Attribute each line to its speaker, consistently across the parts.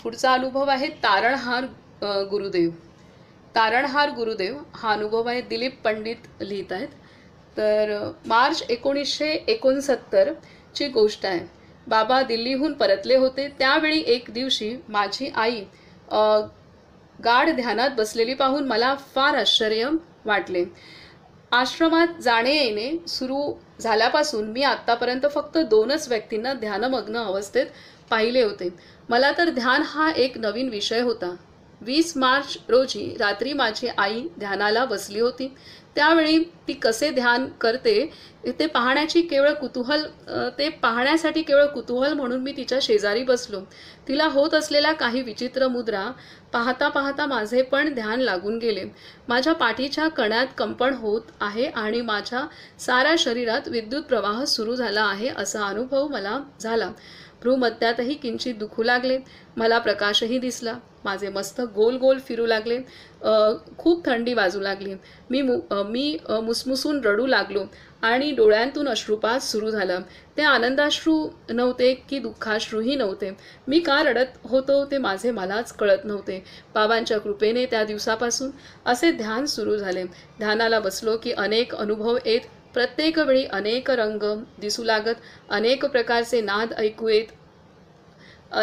Speaker 1: पुढचा अनुभव आहे तारणहार गुरुदेव. तारणहार गुरुदेव हा अनुभव आहे, दिलीप पंडित लिहित आहेत. तर मार्च 1969 ची गोष्ट आहे. बाबा दिल्लीहून परतले होते. त्यावेळी एक दिवशी माझी आई गाढ ध्यानात बसलेली पाहून मला फार आश्चर्य वाटले. आश्रमात जाणे येणे सुरू झाल्यापासून मी आत्तापर्यंत फक्त 2च व्यक्तींना ध्यानमग्न अवस्थेत पाहिले होते. मला तर ध्यान हा एक नवीन विषय होता. 20 मार्च रोजी रात्री माझी आई ध्यानाला बसली होती. त्यावेळी ती कसे ध्यान करते ते पाहण्यासाठी केवळ कुतूहल म्हणून मी तिच्या शेजारी बसलो. तिला होत असलेल्या काही विचित्र मुद्रा पाहता पाहता माझे पण ध्यान लागून गेले. माझ्या पाठीच्या कण्यात कंपन होत आहे आणि माझ्या साऱ्या शरीरात विद्युत प्रवाह सुरू झाला आहे असा अनुभव मला झाला. भ्रूमध्यातही किंचित दुखू लागले. मला प्रकाशही दिसला. माझे मस्तक गोल गोल फिरू लागले. खूप थंडी वाजू लागली. मी मुसमुसून रडू लागलो आणि डोळ्यांतून अश्रुपात सुरू झाला. ते आनंदाश्रू नव्हते की दुःखाश्रूही नव्हते. मी का रडत होतो ते माझे मलाच कळत नव्हते. बाबांच्या कृपेने त्या दिवसापासून असे ध्यान सुरू झाले. ध्यानाला बसलो की अनेक अनुभव येत. प्रत्येक वेळी अनेक रंग दिसू लागत, अनेक प्रकारचे नाद ऐकू येत.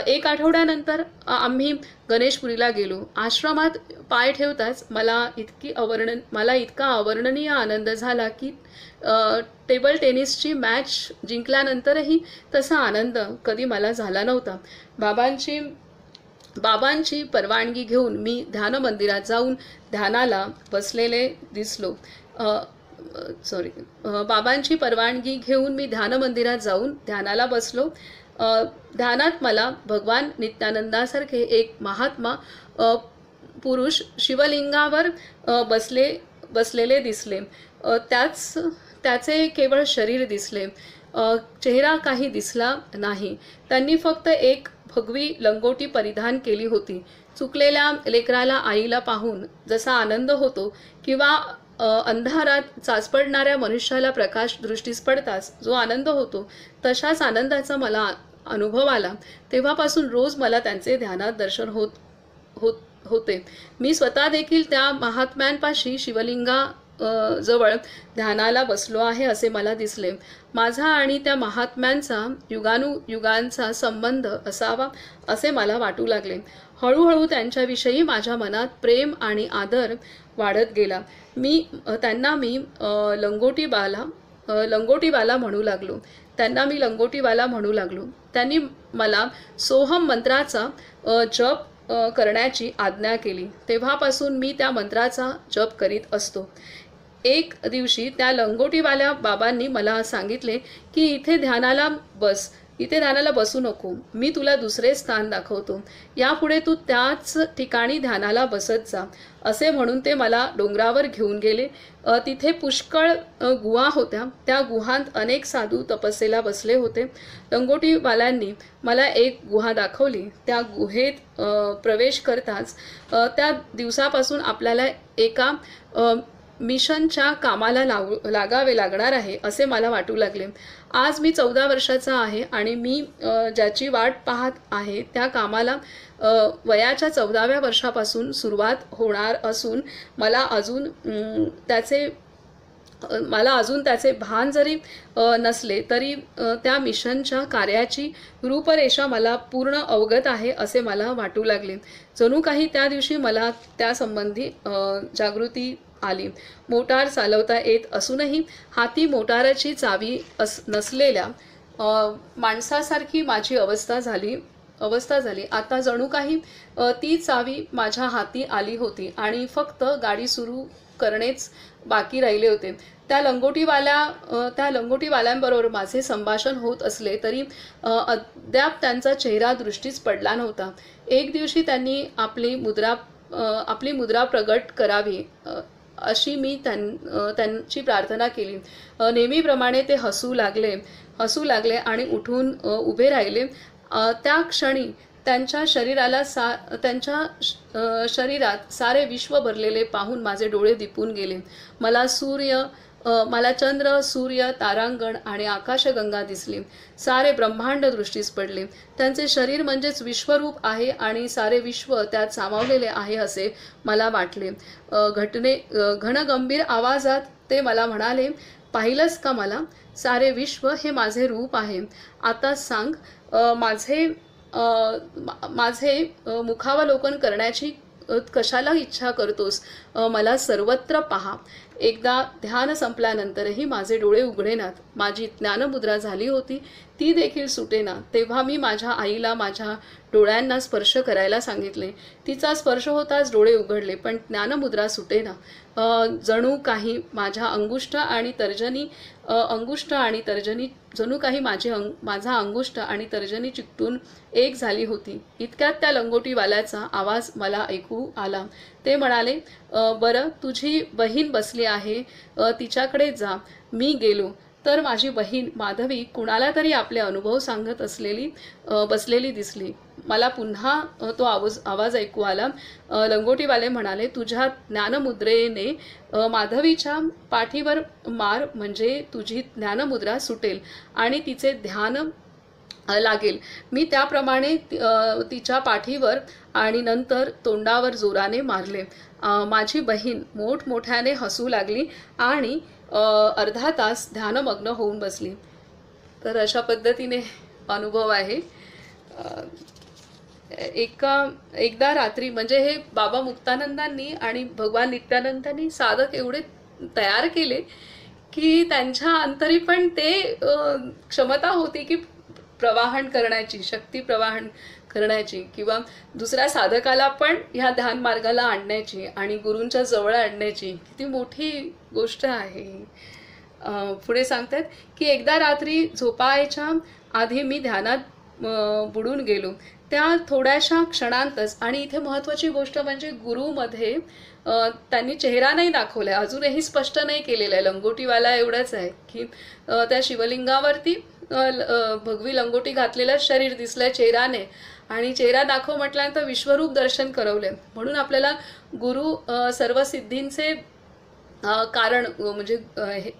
Speaker 1: 1 आठवड्यानंतर आम्ही गणेशपुरीला गेलो. आश्रमात पाय ठेवताच मला इतका अवर्णनीय आनंद झाला की टेबल टेनिसची मॅच जिंकल्यानंतरही तसा आनंद कधी मला झाला नव्हता. बाबांची परवानगी घेऊन मी ध्यान मंदिरात जाऊन ध्यानाला बसलेले दिसलो. बाबांची परवानगी घेऊन मी ध्यान मंदिरात जाऊन ध्यानाला बसलो. ध्यानात मला भगवान नित्यानंदासारखे एक महात्मा पुरुष शिवलिंगावर बसलेले दिसले. त्याचे केवळ शरीर दिसले. चेहरा काही दिसला नाही. त्यांनी फक्त एक भगवी लंगोटी परिधान केली होती. चुकलेल्या लेकराला आईला पाहून जसा आनंद होतो किंवा अंधारात चाचपडणाऱ्या मनुष्याला प्रकाश दृष्टीस पडताच जो आनंद होतो, तशाच आनंदाचा मला अनुभव आला. तेव्हापासून रोज मला त्यांचे ध्यानात दर्शन होते. मी स्वतः देखील त्या महात्म्यांपाशी शिवलिंगा जवळ ध्यानाला बसलो आहे असे मला दिसले. माझा आणि त्या महात्म्यांचा युगानुयुगांचा संबंध असावा असे मला वाटू लागले. हळूहळू त्यांच्याविषयी माझ्या मनात प्रेम आणि आदर वाढत गेला. त्यांना मी लंगोटीवाला म्हणू लागलो. त्यांनी मला सोहम मंत्राचा जप करण्याची आज्ञा केली. तेव्हापासून मी त्या मंत्राचा जप करीत असतो. एक दिवशी त्या लंगोटीवाल्या बाबांनी मला सांगितले की इथे ध्यानाला बसू नको. मी तुला दुसरे स्थान दाखवतो. यापुढे तू त्याच ठिकाणी ध्यानाला बसत जा असे म्हणून ते मला डोंगरावर घेऊन गेले. तिथे पुष्कळ गुहा होत्या. त्या गुहांत अनेक साधू तपस्येला बसले होते. लंगोटीवाल्यांनी मला एक गुहा दाखवली. त्या गुहेत प्रवेश करताच त्या दिवसापासून आपल्याला एका मिशनच्या कामाला लागावे लागणार आहे असे मला वाटू लागले. आज मी 14 वर्षाचा आहे आणि मी ज्याची वाट पाहत आहे त्या कामाला वयाच्या 14व्या वर्षापासून सुरुवात होणार असून मला अजून त्याचे भान जरी नसले तरी त्या मिशनच्या कार्याची रूपरेषा मला पूर्ण अवगत आहे असे मला वाटू लागले. जणू काही त्या दिवशी मला त्यासंबंधी जागृती आली. मोटार चालवता येत असूनही हाती मोटारची चावी नसलेल्या माणसासारखी माझी अवस्था झाली. आता जणू काही ती चावी माझ्या हाती आली होती आणि फक्त गाडी सुरू करणेच बाकी राहिले होते. त्या लंगोटीवाल्यांबरोबर माझे संभाषण होत असले तरी अद्याप त्यांचा चेहरा दृष्टीस पडला नव्हता. एक दिवशी त्यांनी आपली मुद्रा प्रगट करावी अशी मी त्यांची प्रार्थना केली. नेहमीप्रमाणे ते हसू लागले आणि उठून उभे राहिले. त्या क्षणी त्यांच्या शरीरात सारे विश्व भरलेले पाहून माझे डोळे दिपून गेले. मला सूर्य मला चंद्र, सूर्य, तारांगण आणि आकाशगंगा दिसली. सारे ब्रह्मांड दृष्टीस पडले. त्यांचे शरीर म्हणजेच विश्वरूप आहे आणि सारे विश्व त्यात सामावलेले आहे असे मला वाटले. घनगंभीर आवाजात ते मला म्हणाले, पाहिलंस का मला? सारे विश्व हे माझे रूप आहे. आता सांग, माझे मुखावलोकन करण्याची कशाला इच्छा करतोस? मला सर्वत्र पहा. एकदा ध्यान संपल्यानंतरही माझे डोळे उघडेनात. माझी ज्ञानमुद्रा झाली होती ती देखील सुटेना. तेव्हा मी माझ्या आईला माझ्या डोळ्यांना स्पर्श करायला सांगितले. तिचा स्पर्श होताच डोळे उघडले, पण ज्ञानमुद्रा सुटेना. जणू काही माझ्या अंगुष्ठ आणि तर्जनी जणू काही माझा अंगुष्ठ आणि तर्जनी चिकटून एक झाली होती. इतक्यात त्या लंगोटीवाल्याचा आवाज मला ऐकू आला. ते म्हणाले, बरं, तुझी बहीण बसली आहे, तिच्याकडे जा. मी गेलो तर माझी बहीण माधवी कुणाला तरी आपले अनुभव सांगत बसलेली दिसली. मला पुन्हा तो आवाज ऐकू आला. लंगोटीवाले म्हणाले, तुझ्या ज्ञानमुद्रेने माधवीच्या पाठीवर मार, म्हणजे तुझी ज्ञानमुद्रा सुटेल आणि तिचे ध्यान लागेल. मी त्याप्रमाणे तिच्या पाठीवर आणि नंतर तोंडावर जोराने मारले. माझी बहीण मोठमोठ्याने हसू लागली आणि अर्धा तास ध्यानमग्न होऊन बसली. तर अशा पद्धतीने अनुभव आहे. एकदा रात्री, म्हणजे हे बाबा मुक्तानंदांनी आणि भगवान नित्यानंदांनी साधक एवढे तयार केले की त्यांच्या अंतरी पण ते क्षमता होती की प्रवाहन करण्याची, शक्ती प्रवाहन करण्याची, किंवा दुसऱ्या साधकाला पण ह्या ध्यान मार्गाला आणण्याची आणि गुरूंच्या जवळ आणण्याची. किती मोठी गोष्ट आहे. पुढे सांगतात की एकदा रात्री झोपायच्या आधी मी ध्यानात बुडून गेलो. त्या थोड्याशा क्षणांतच, आणि इथे महत्त्वाची गोष्ट म्हणजे गुरुमध्ये त्यांनी चेहरा नाही दाखवला, अजूनही स्पष्ट नाही केलेला आहे. लंगोटीवाला एवढंच आहे की त्या शिवलिंगावरती भगवी लंगोटी घातलेलं शरीर दिसलंय चेहराने, आणि चेहरा दाखव म्हटल्यानंतर विश्वरूप दर्शन करवले. म्हणून आपल्याला गुरु सर्व सिद्धींचे कारण म्हणजे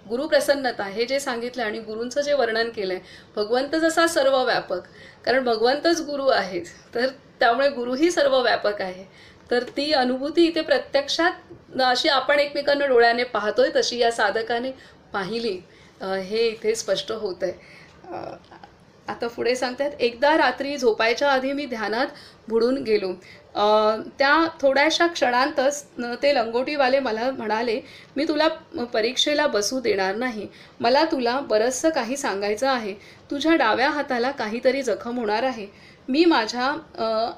Speaker 1: गुरुप्रसन्नता हे जे सांगितलं आणि गुरूंचं जे वर्णन केलंय, भगवंत जसा सर्व व्यापक, कारण भगवंतच गुरु आहेत, तर त्यामुळे गुरुही सर्व व्यापक आहे. तर ती अनुभूती इथे प्रत्यक्षात अशी आपण एकमेकांना डोळ्याने पाहतोय तशी या साधकाने पाहिली, हे इथे स्पष्ट होत आहे. आता पुढे सांगतात, एकदा रात्री झोपायच्या आधी मी ध्यानात बुडून गेलो. त्या थोड्याशा क्षणांतच ते लंगोटीवाले मला म्हणाले, मी तुला परीक्षेला बसू देणार नाही. मला तुला बरंचसं काही सांगायचं आहे. तुझ्या डाव्या हाताला काहीतरी जखम होणार आहे. मी माझ्या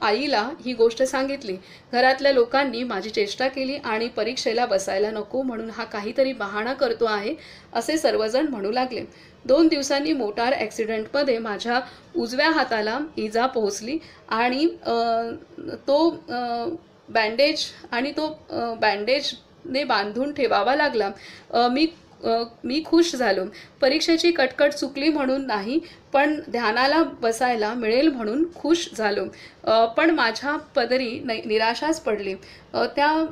Speaker 1: आईला ही गोष्ट सांगितली. घरातल्या लोकांनी माझी चेष्टा केली आणि परीक्षेला बसायला नको म्हणून हा काहीतरी बहाणा करतो आहे असे सर्वजण म्हणू लागले. 2 दिवसांनी मोटार ॲक्सिडेंटमध्ये माझ्या उजव्या हाताला इजा पोहोचली आणि तो बँडेजने बांधून ठेवावा लागला. मी खुश झालो. परीक्षेची कटकट चुकली म्हणून नाही, पण ध्यानाला बसायला मिळेल म्हणून खुश झालो. पण माझ्या पदरी निराशाच पडली. त्या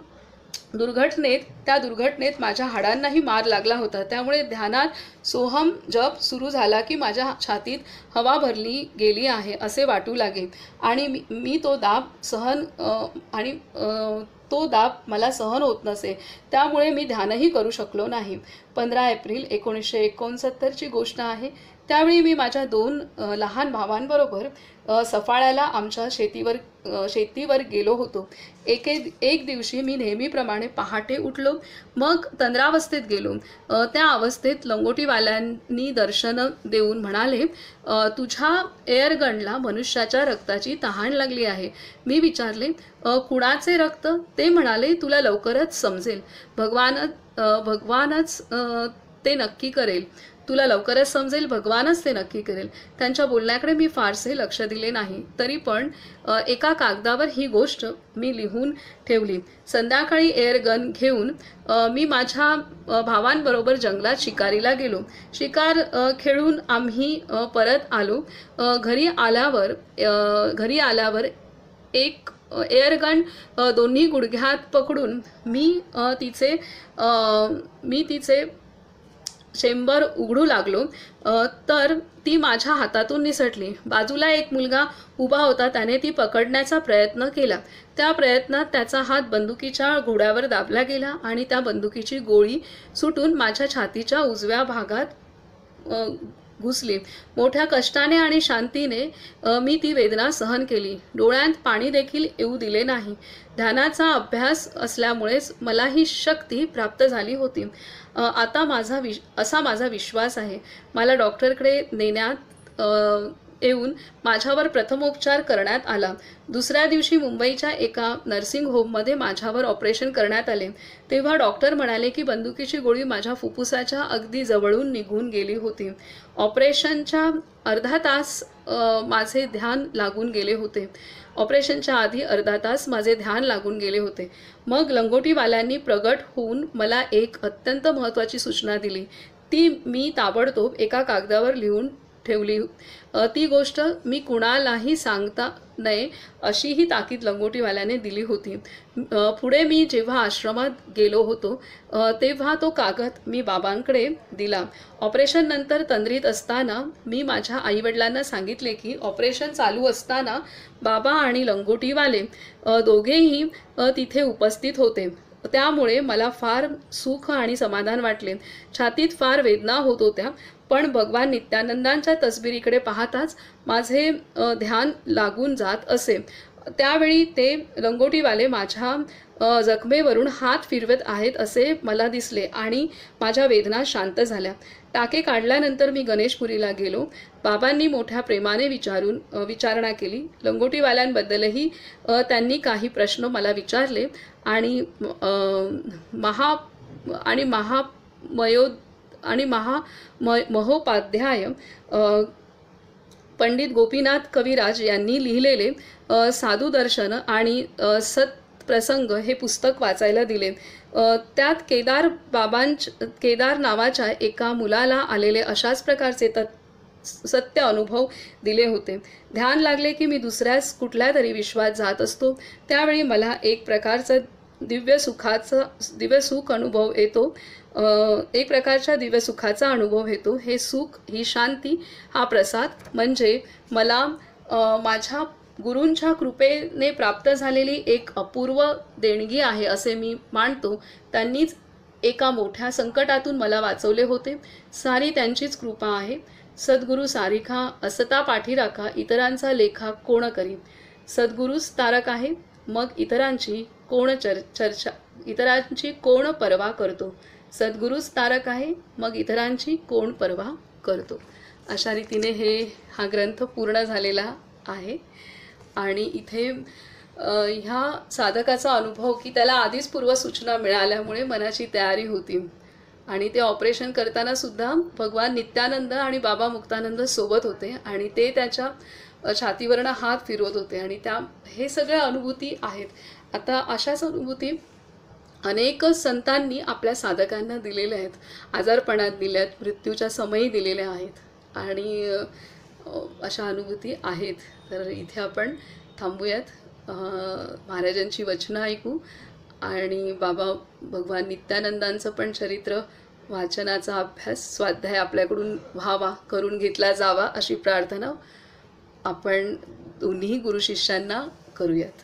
Speaker 1: दुर्घटनेत माझ्या हाडांनाही मार लागला होता. त्यामुळे ध्यानात सोहम जप सुरू झाला की माझ्या छातीत हवा भरली गेली आहे असे वाटू लागे आणि मी तो दाब मला सहन होत नसे. त्यामुळे मी ध्यानही करू शकलो नाही. 15 एप्रिल 1969ची गोष्ट आहे. त्यावेळी मी माझ्या 2 लहान भावांबरोबर सफाळ्याला आमच्या शेतीवर गेलो होतो. एक दिवशी मी नेहमीप्रमाणे पहाटे उठलो, मग तंद्रावस्थेत गेलो. त्या अवस्थेत लंगोटीवाल्यांनी दर्शन देऊन म्हणाले, तुझ्या एअरगनला मनुष्याच्या रक्ताची तहान लागली आहे. मी विचारले, कुणाचे रक्त? ते म्हणाले, तुला लवकरच समजेल. भगवानच ते नक्की करेल. तुला लवकरच समजेल, भगवानच ते नक्की करेल. त्यांच्या बोलण्याकडे मी फारसे लक्ष दिले नाही. तरी पण एका कागदावर ही गोष्ट मी लिहून ठेवली. संध्याकाळी एअरगन घेऊन मी माझ्या भावांबरोबर जंगलात शिकारीला गेलो. शिकार खेळून आम्ही परत आलो. घरी आल्यावर एक एअरगन दोन्ही गुडघ्यात पकडून मी तिचे चेंबर उघडू लागलो तर ती माझ्या हातातून निसटली. बाजूला एक मुलगा उभा होता. त्याने ती पकडण्याचा प्रयत्न केला. त्या प्रयत्नात त्याचा हात बंदुकीच्या घोड्यावर दाबला गेला आणि त्या बंदुकीची गोळी सुटून माझ्या छातीच्या उजव्या भागात घुसली. मोठ्या कष्टाने आणि शांतीने मी ती वेदना सहन केली. डोळ्यात पाणी देखील येऊ दिले नाही. ध्यानाचा अभ्यास असल्यामुळेच मला ही शक्ती प्राप्त झाली होती. आता असा माझा विश्वास आहे. मला डॉक्टरकडे नेण्यात येऊन माझ्यावर प्रथमोपचार करण्यात आला. दुसऱ्या दिवशी मुंबईच्या एका नर्सिंग होममध्ये माझ्यावर ऑपरेशन करण्यात आले. तेव्हा डॉक्टर म्हणाले की बंदुकीची गोळी माझ्या फुफ्फुसाच्या अगदी जवळून निघून गेली होती. ऑपरेशनच्या अर्धा तास माझे ध्यान लागून गेले होते. ऑपरेशनच्या आधी अर्धा तास माझे ध्यान लागून गेले होते. मग लंगोटीवाल्यांनी प्रगट होऊन मला एक अत्यंत महत्त्वाची सूचना दिली. ती मी ताबडतोब एका कागदावर लिहून ठेवली. ती गोष्ट मी कुणालाही सांगता नये अशी ही ताकीद लंगोटीवाल्याने दिली होती. पुढे मी जेव्हा आश्रमात गेलो होतो तेव्हा तो कागद मी बाबांकडे दिला. ऑपरेशन नंतर तंद्रीत असताना मी माझ्या आईवडिलांना सांगितले की ऑपरेशन चालू असताना बाबा आणि लंगोटीवाले दोघेही तिथे उपस्थित होते. त्यामुळे मला फार सुख आणि समाधान वाटले. छातीत फार वेदना होत होत्या, पण भगवान नित्यानंदांच्या तसबिरीकडे पाहताच माझे ध्यान लागून जात असे. त्यावेळी ते लंगोटीवाले माझ्या जखमेवरून हात फिरवत आहेत असे मला दिसले आणि माझ्या वेदना शांत झाल्या. टाके काढल्यानंतर मी गणेशपुरीला गेलो. बाबांनी मोठ्या प्रेमाने विचारणा केली. लंगोटीवाल्यांबद्दलही त्यांनी काही प्रश्न मला विचारले आणि महोपाध्याय पंडित गोपीनाथ कविराज यांनी लिहिलेले साधू दर्शन आणि सत्प्रसंग हे पुस्तक वाचायला दिले. त्यात केदार नावाच्या एका मुलाला आलेले अशाच प्रकारचे सत्य अनुभव दिले होते. ध्यान लागले की मी दुसऱ्यास कुठल्या तरी विश्वात जात असतो. त्यावेळी मला एक प्रकारचा दिव्यसुखाचा अनुभव येतो. हे सुख, ही शांती, हा प्रसाद म्हणजे मला माझ्या गुरूंच्या कृपेने प्राप्त झालेली एक अपूर्व देणगी आहे असे मी मानतो. त्यांनीच एका मोठ्या संकटातून मला वाचवले होते. सारी त्यांचीच कृपा आहे. सद्गुरू सारिखा असता पाठी राखा, इतरांचा लेखा कोण करी. सद्गुरूच तारक आहे, मग इतरांची कोण पर्वा करतो. सद्गुरूच तारक आहे, मग इतरांची कोण पर्वा करतो. अशा रीतीने हा ग्रंथ पूर्ण झालेला आहे. आणि इथे ह्या साधकाचा अनुभव की त्याला आधीच पूर्वसूचना मिळाल्यामुळे मनाची तयारी होती आणि ते ऑपरेशन करताना सुद्धा भगवान नित्यानंद आणि बाबा मुक्तानंद सोबत होते आणि ते त्याच्या छातीवरनं हात फिरवत होते आणि हे सगळ्या अनुभूती आहेत. आता अशाच अनुभूती अनेक संतांनी आपल्या साधकांना दिलेल्या आहेत. आजारपणात दिल्यात, मृत्यूच्या समयी दिलेल्या आहेत आणि अशा अनुभूती आहेत. तर इथे आपण थांबूयात. महाराजांची वचनं ऐकू आणि बाबा भगवान नित्यानंदांचं पण चरित्र वाचनाचा अभ्यास, स्वाध्याय आपल्याकडून करून घेतला जावा अशी प्रार्थना आपण दोन्ही गुरुशिष्यांना करूयात.